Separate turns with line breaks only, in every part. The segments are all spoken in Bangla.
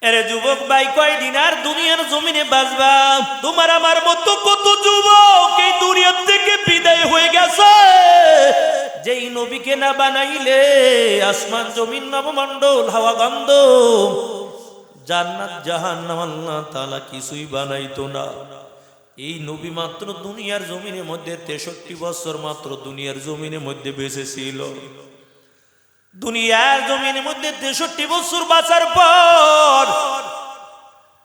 এরে যুবক ভাই, কয়দিন আর দুনিয়ার জমিনে বাঁচবা? তোমার আমার মতো কত যুবক এই দুনিয়া থেকে বিদায় হয়ে গেছে, যেই নবীকে না বানাইলে আসমান জমিন নবমণ্ডল হাওয়া গন্ধ জান্নাত জাহান্নাম আল্লাহ তাআলা কিছুই বানাইতো না। এই নবী মাত্র দুনিয়ার জমিনের মধ্যে 63 বছর মাত্র দুনিয়ার জমিনের মধ্যে বেঁচে ছিল। দুনিয়ার জমিনের মধ্যে 63 বছর বাঁচার পর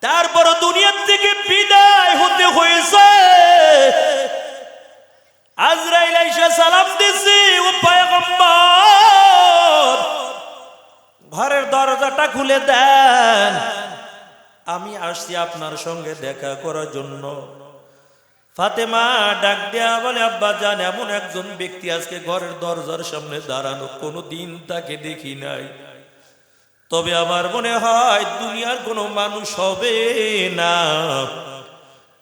তারপর দুনিয়া থেকে বিদায় হতে হয়েছে। আজরাইল আইসা সালাম দিছে, ও পয়গম্বর ঘরের দরজাটা খুলে দেন, আমি আসছি আপনার সঙ্গে দেখা করার জন্য। ফাতেমা ডাক দেয়া বলে, আব্বা জান, এমন একজন ব্যক্তি আজকে ঘরের দরজার সামনে দাঁড়ানো, কোনো দিন তাকে দেখি নাই। তবে আমার মনে হয় দুনিয়ার কোনো মানুষ হবে না।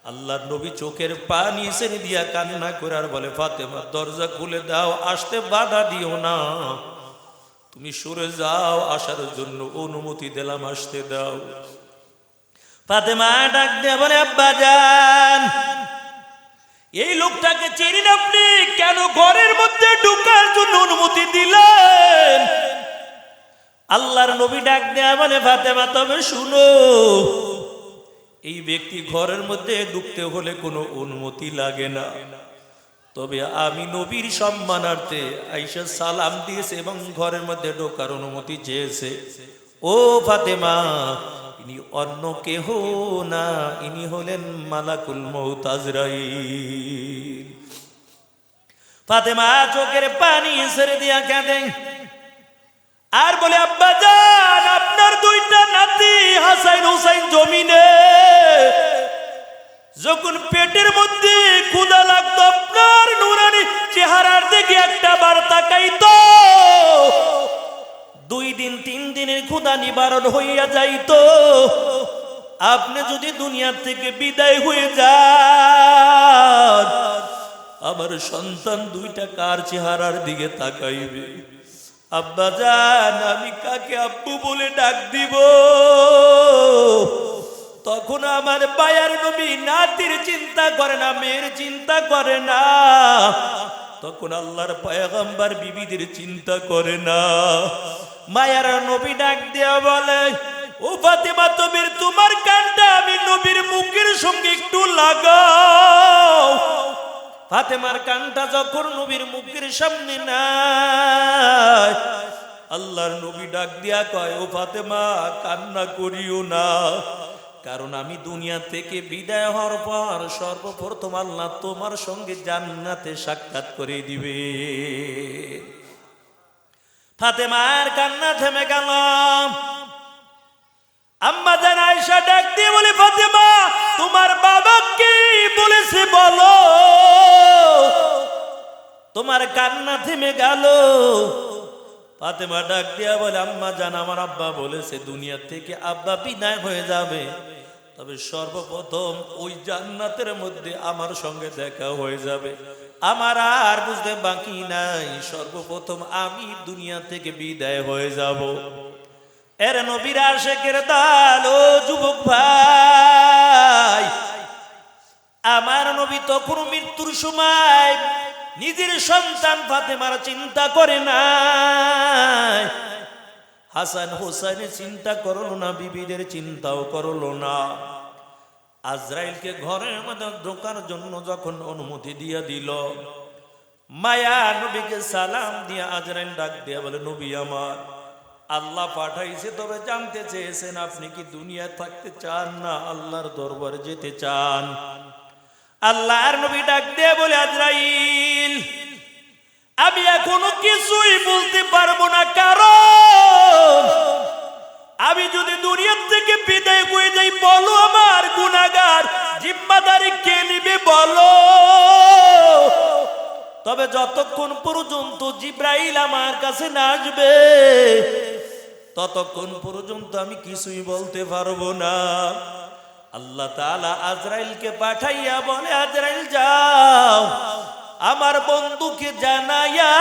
আল্লাহর নবী চোখের পানি ছেড়ে দিয়া কান্না করে আর বলে, ফাতেমা দরজা খুলে দাও, আসতে বাধা দিও না, তুমি সরে যাও, আসার জন্য অনুমতি দিলাম, আসতে দাও। ফাতেমা ডাক দেয়া বলে, আব্বা জান, এই লোকটাকে চেনেন আপনি? কেন ঘরের মধ্যে ঢোকার জন্য অনুমতি দিলেন? আল্লাহর নবী ডাক দেয়া বলে, ফাতেমা তবে শুনো, এই ব্যক্তি ঘরের মধ্যে ঢুকতে হলে কোনো অনুমতি লাগে না, তবে আমি নবীর সম্মানার্থে আয়েশা সালাম দিয়েছে এবং ঘরের মধ্যে ঢোকার অনুমতি চেয়েছে। ও ফাতেমা, ইনি অন্য কেহ না, ইনি হলেন মালাকুল মউত আজরাইল। ফাতেমা চোখের পানি ছেড়ে দিয়া কাঁদে আর বলে, আব্বা জান, আপনার দুইটা নাতি হাসান হুসাইন জমিনে যখন পেটের মধ্যে ক্ষুধা লাগতো, আপনার নুরানি চেহারার দিকে একটা বার তাকাইতো, 2 দিন 3 দিনের ক্ষুধা নিবারণ হইয়া যাইতো। আপনি যদি দুনিয়া থেকে বিদায় হয়ে যান, আমার সন্তান দুইটা কার চেহারার দিকে তাকাইবে? আব্বা জান, আমি কাকে আব্বু বলে ডাক দিব? তখন আমার বায়ার নবী নাতির চিন্তা করে না, মেয়ের চিন্তা করে না, তখন আল্লাহর পয়গম্বর বিবিদের চিন্তা করে না। মায়ার নবী ডাক দেয়া বলে, ও ফাতেমা, তোমার কানটা আমি নবীর মুখের সঙ্গে একটু লাগাও। ফাতেমার কানটা যখন নবীর মুখের সামনে নাই, আল্লাহর নবী ডাক দিয়া কয়, ও ফাতেমা, কান্না করিও না, কারণ আমি দুনিয়া থেকে বিদায় হওয়ার পর সর্বপ্রথম আল্লাহ তোমার সঙ্গে জান্নাতে সাক্ষাৎ করে দিবে। ফাতেমার কান্না থেমে গেল। আম্মা জান আয়েশা ডাক দিয়ে বলে, ফাতেমা, তোমার বাবা কি বলেছে বলো? তোমার কান্না থেমে গেল। ফাতেমা ডাক দিয়া বলে, আম্মা জান, আমার আব্বা বলেছে দুনিয়া থেকে আব্বা বিদায় হয়ে যাবে, তবে সর্বপ্রথম ওই জান্নাতের মধ্যে আমার সঙ্গে দেখা হয়ে যাবে। আমার আর বুঝতে বাকি নাই, সর্বপ্রথম আমি দুনিয়া থেকে বিদায় হয়ে যাব। এর নবীর আশিকের দল, ও যুবক ভাই, আমার নবী তখন মৃত্যুর সময় নিজের সন্তান ফাতেমার চিন্তা করে না, হাসান হোসেনের চিন্তা করলো না, বিবিদের চিন্তাও করলো না। আজরাইলকে ঘরের মধ্যে ঢোকার জন্য যখন অনুমতি দিয়ে দিল, মায়া নবীকে সালাম দিয়ে আজরাইল ডাক দিয়ে বলে, নবী আমার, আল্লাহ পাঠাইছে, তবে জানতে চেয়েছেন আপনি কি দুনিয়ায় থাকতে চান না আল্লাহর দরবারে যেতে চান? আল্লাহর নবী ডাক দিয়ে বলে, আজরাইল, আমি এখনো কিছুই বলতে পারবো না, কারণ আমি যদি দুনিয়া থেকে বিদায় হয়ে যাই, বলো আমার গুনাহগার জিম্মাদারি কে নিবে বলো? তবে যতক্ষণ পর্যন্ত জিব্রাইল আমার কাছে না আসবে, ততক্ষণ পর্যন্ত আমি কিছুই বলতে পারবো না। আল্লাহ তাআলা আজরাইলকে পাঠাইয়া বলে, আজরাইল যাও, আমার বন্ধুকে জানাইয়া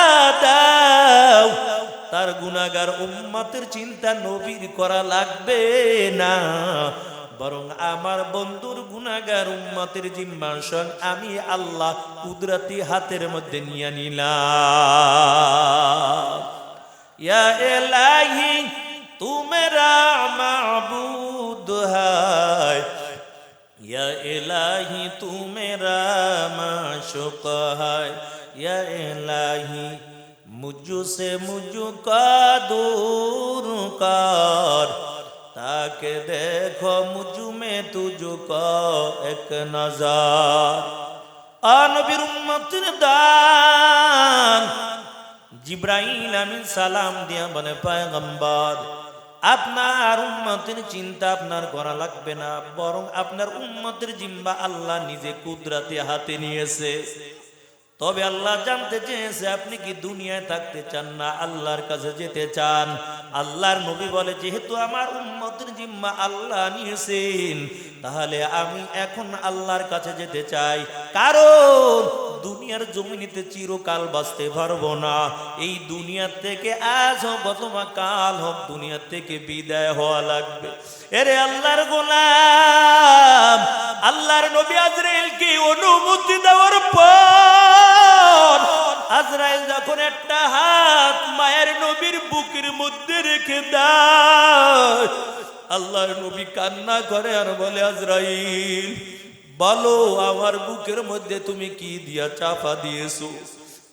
দাও তার গুনাহগার উম্মতের চিন্তা নবীর করা লাগবে না, বরং আমার বন্ধুর গুনাহগার উম্মতের জিম্মার সঙ্গে আমি আল্লাহ কুদরতি হাতের মধ্যে নিয়ে নিলাম। ইয়া ইলাহি তু মেরা মাবুদ হায়, या इलाही तू मेरा माशूक है, या इलाही मुझसे मुझको दूर कर, ताकि देखो मुझ में तुझको एक नजर। नबीर उम्मतेर दान जिब्राइल आमीन सालाम दिया बने पैगम्बर, আপনার উম্মতের চিন্তা আপনার করা লাগবে না, বরং আপনার উম্মতের জিম্মা আল্লাহ নিজে কুদরতি হাতে নিয়েছে। তবে আল্লাহ জানতে চেয়েছে আপনি কি দুনিয়ায় থাকতে চান না আল্লাহর কাছে যেতে চান? আল্লাহর নবী বলে, যেহেতু আমার উম্মতের জিম্মা আল্লাহ নিয়েছেন, তাহলে আমি এখন আল্লাহর কাছে যেতে চাই, কারণ দুনিয়ার জমিনেতে চিরকাল বাঁচতে পারবো না। এই দুনিয়া থেকে আজ হোক অথবা কাল হোক দুনিয়া থেকে বিদায় হওয়া লাগবে। এরে আল্লাহর গোলাম, আল্লাহর নবী আজরাইলকে অনুমতি দেওয়ার পর আজরাইল যখন একটা হাত মায়ের নবীর বুকের মধ্যে রেখে দেয়, আল্লাহর নবী কান্না করে আর বলে, আজরাইল বলো আমার বুকের মধ্যে তুমি কি দিয়া চাপা দিয়েছো?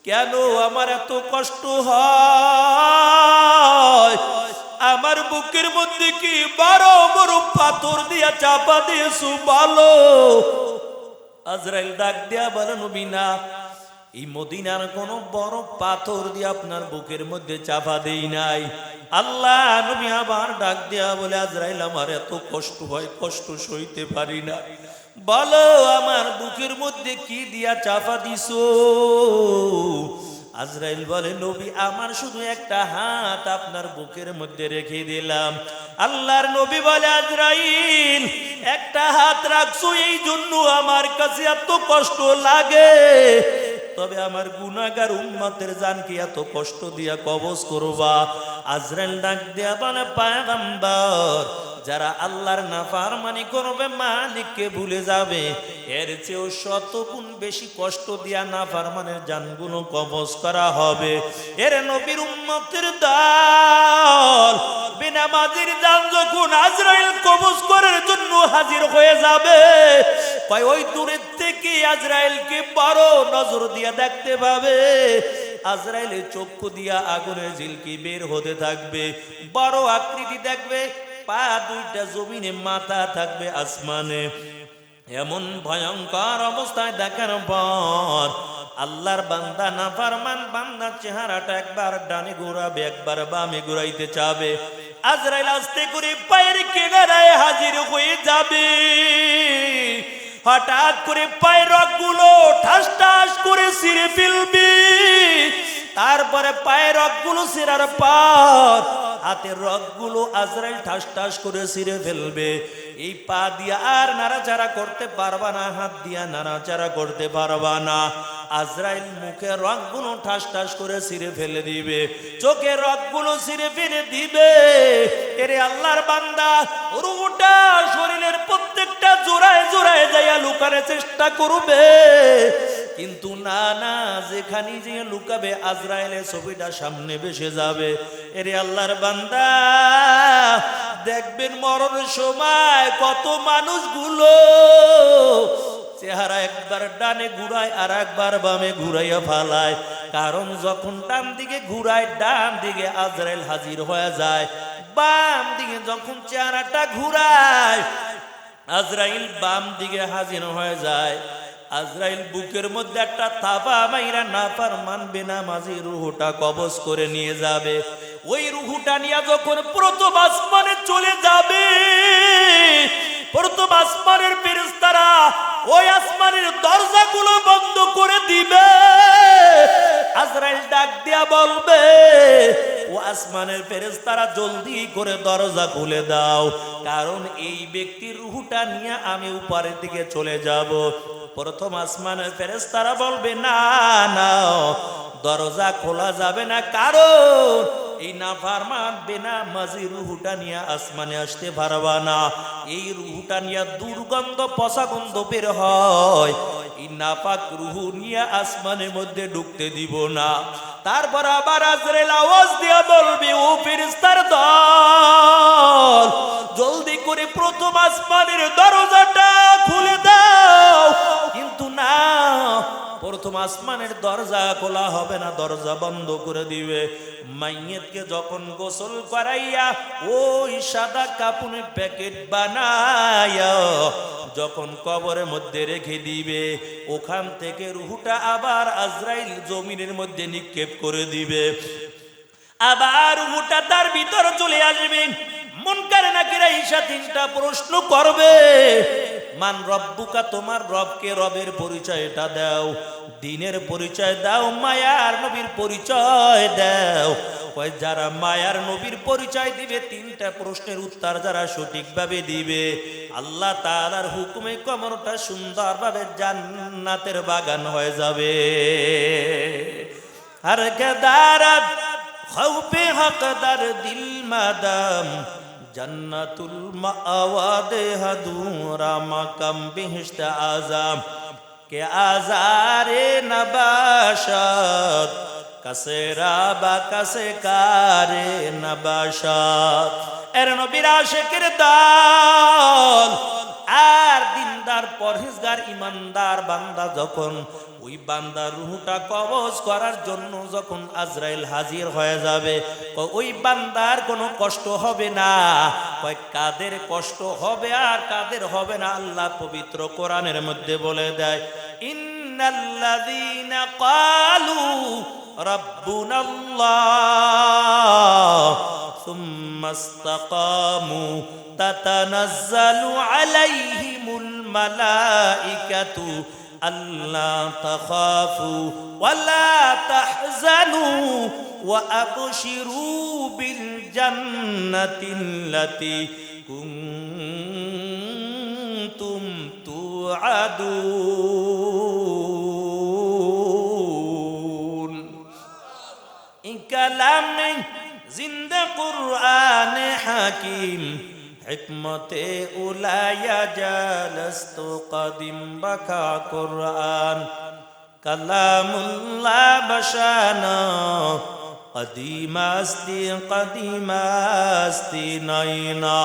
কেন আমার এত কষ্ট হয়? আমার বুকের মধ্যে কি বড় বড় পাথর দিয়া চাপা দিয়েছো বলো? আজরাইল ডাক দিয়া বলে, নবী না, এই মদিনার কোন বড় পাথর দিয়ে আপনার বুকের মধ্যে চাপা দেই নাই। আল্লাহ নবী আবার ডাক দিয়া বলে, আজরাইল আমার এত কষ্ট হয়, কষ্ট সইতে পারি না, বলো আমার বুকের মধ্যে কি দিয়া চাপা দিছো? আজরাইল বলে, নবী আমার শুধু একটা হাত আপনার বুকের মধ্যে রেখে দিলাম। আল্লাহর নবী বলে, আজরাইল একটা হাত রাখছো এই জন্য আমার কাছে এত কষ্ট লাগে, তবে আমার গুনাহগার উম্মতের জান কি এত কষ্ট দিয়া কবজ করবা? আজরাইল ডাক দিয়া বলে, পয়গম্বর যারা আল্লাহর নাফরমানি করবে, মালিককে ভুলে যাবে, এর চেয়েও 100 গুণ বেশি কষ্ট দিয়া নাফরমানের জানগুলো কবজ করা হবে। এর নবীর উম্মতের দল বেনামাজির জান যখন আজরাইল কবজ করার জন্য হাজির হয়ে যাবে, কয় ওই দূরের থেকে আজরাইলকে বড় নজর দিয়া দেখতে পাবে। আজরাইলের চক্ষু দিয়া আগুনের ঝিলকি বের হতে থাকবে, বড় আকৃতি দেখবে, পা দুইটা জমিনে, মাথা থাকবে আসমানে। এমন ভয়ঙ্কর অবস্থায় দেখার পর আল্লাহর বান্দা নাফরমান বান্দার চেহারাটা একবার ডানে ঘোরাবে, একবার বামে ঘুরাইতে চাবে। আজরাইল আস্তে করে পায়ের কিনারায় হাজির হয়ে যাবে। হঠাৎ করে পায়ের রগগুলো ঠাস ঠাস করে ছিঁড়ে ফেলবে, তারপরে পায়ের রগগুলো ছিঁড়ার পর হাতের রগগুলো আজরাইল ঠাস ঠাস করে ছিঁড়ে ফেলবে। এই পা দিয়া আর নাড়াচাড়া করতে পারবা না, হাত দিয়া নাড়াচাড়া করতে পারবা না। আজরাইল মুখের রগগুলো ঠাস ঠাস করে ছিঁড়ে ফেলে দিবে, চোখের রগগুলো ছিঁড়ে ফেলে দিবে। এরে আল্লাহর বান্দা, রূহটা শরীরের প্রত্যেকটা জোড়ায় জোড়ায় যাইয়া লুকানোর চেষ্টা করবে, কিন্তু না না, যেখানে যে লুকাবে আজরাইলের ছবিটা সামনে ভেসে যাবে। এরে আল্লাহর বান্দা, দেখবেন মরণের সময় কত মানুষগুলো চেহারা একবার ডানে ঘুরায় আর একবার বামে ঘুরাইয়া ফালায়, কারণ যখন ডান দিকে ঘুরায় ডান দিকে আজরাইল হাজির হয়ে যায়, বাম দিকে যখন চেহারাটা ঘুরায় আজরাইল বাম দিকে হাজির হয়ে যায়। আজরাইল বুকের মধ্যে একটা থাবা মাইরা নাফরমান বেনামাজি রূহটা কবজ করে নিয়ে যাবে। ওই রূহটা নিয়ে যখন প্রথম আসমানে চলে যাবে, প্রথম আসমানের ফেরেশতারা ওই আসমানের দরজাগুলো বন্ধ করে দিবে। আজরাইল ডাক দিয়া বলবে, ও আসমানের ফেরেশতারা জলদি করে দরজা খুলে দাও, কারণ এই ব্যক্তির রূহটা নিয়ে আমি উপরের দিকে চলে যাব। প্রথম আসমানের ফেরেশতারা বলবে, না না, দরজা খোলা যাবে না, কারণ এই নাফরমান বেনামাজি রুহুটা নিয়ে আসমানে আসতে পারবা না। এই রুহুটা নিয়ে দুর্গন্ধ পচা গন্ধ বের হয়, এই নাপাক রুহু নিয়ে আসমানের মধ্যে ঢুকতে দিব না। তারপর আবার আজরাইল আওয়াজ দিয়ে বলবে, ও ফেরেশতার দল, জলদি করে প্রথম আসমানের দরজাটা খুলে দাও। কিন্তু না, প্রথম আসমানের দরজা খোলা হবে না, দরজা বন্ধ করে দিবে। মাইয়েতকে যখন গোসল করাইয়া ওই সাদা কাপড়ের প্যাকেট বানাইয়া যখন কবরের মধ্যে রেখে দিবে, ওখান থেকে রুহুটা আবার আজরাইল জমিনের মধ্যে নিক্ষেপ করে দিবে। আবার রুহুটা তার ভিতর চলে আসবে। মুনকার নাকিরা ঈশা তিনটা প্রশ্ন করবে, মান রব্বুকা, তোমার রবকে, রবের পরিচয়টা দাও, দ্বীনের পরিচয় দাও, মায়ার নবীর পরিচয় দাও। কয় যারা মায়ার নবীর পরিচয় দিবে, তিনটা প্রশ্নের উত্তর যারা সঠিকভাবে দিবে, আল্লাহ তাআলার হুকুমে কবরটা সুন্দরভাবে জান্নাতের বাগান হয়ে যাবে। আর কেদারাত খাউফে হকদার দিল মাদাম জান্নাতুল মাওয়াদে হাদুরা মাকাম বিহিশত আযাম কে আজারে নবাশাত কাসেরা বা কাসে কারে নবাশাত। এর নবীর আশিকের দল আর দিনদার পরহেজগার ইমানদার বান্দা যখন ওই বান্দার রূহটা কবজ করার জন্য যখন আজরাইল হাজির হয়ে যাবে, ওই বান্দার কোনো কষ্ট হবে না। কয় কাদের কষ্ট হবে আর কাদের হবে না, আল্লাহ পবিত্র কোরআনের মধ্যে বলে দেয়, ইন্নাল্লাযীনা ক্বালু রাব্বুনাল্লাহ সুম্মা ইসতাকামু তাতানাজ্জালু আলাইহিমুল মালাইকাতু আল্লা তাখাফু ওয়ালা তাহজানু ওয়া আবশিরু বিল জান্নাতিল্লাতী কুনতুম তুআদুন। এই কালামে জিন্দা কুরআন হাকিম হিকমতে উলায়া জালস্তু কদিম বাকা কুরআন কালামুল্লাহ বাশানা কদিমাস্তি কদিমাস্তি নাইনা।